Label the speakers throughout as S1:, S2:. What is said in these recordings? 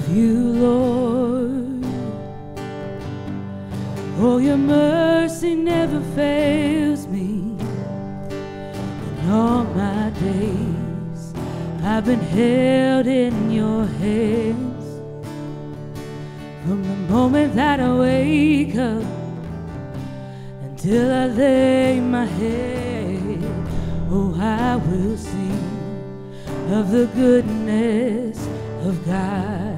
S1: you, Lord. Oh, your mercy never fails me. In all my days I've been held in your hands. From the moment that I wake up until I lay my head, oh, I will sing of the goodness of God.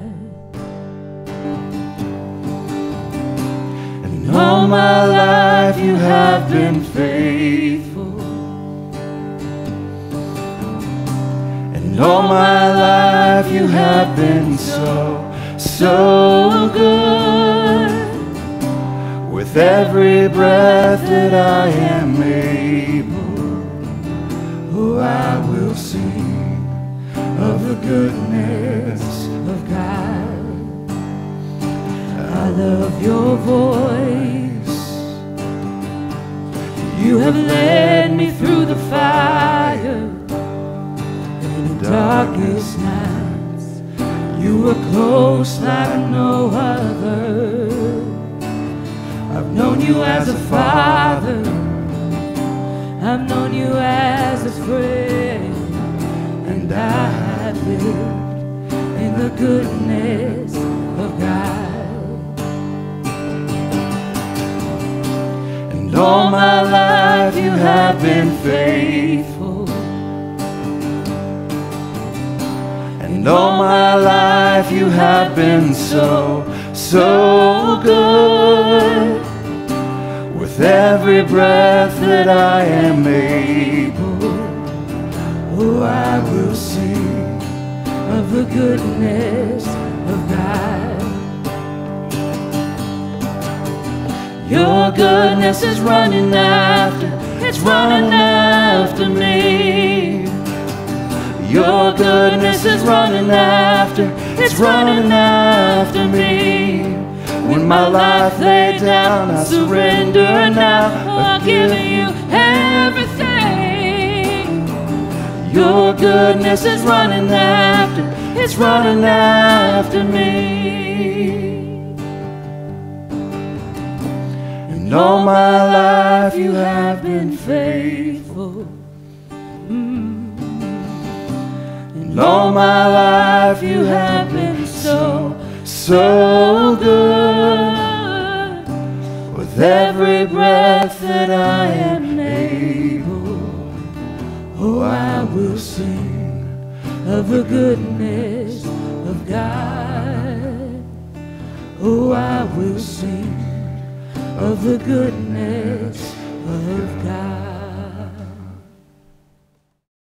S1: And all my life you have been faithful, and all my life you have been so good. With every breath that I am able, oh, I will sing of the goodness of God. I love your voice. You have led me through the fire in the darkest nights. You were close like no other. I've known you as a father, I've known you as a friend, and I have lived in the goodness of God. And all my life you have been faithful, and all my life you have been so good. With every breath that I am able, oh, I will sing of the goodness of God. Your goodness is running after, it's running after me. Your goodness is running after, it's running after me. When my life laid down, I surrender now. I'm giving you everything. Your goodness is running after, it's running after me. And all my life you have been faithful. And all my life you have been so good. With every breath that I am able, oh, I will sing of the goodness of God. Oh, I will sing of the goodness of God.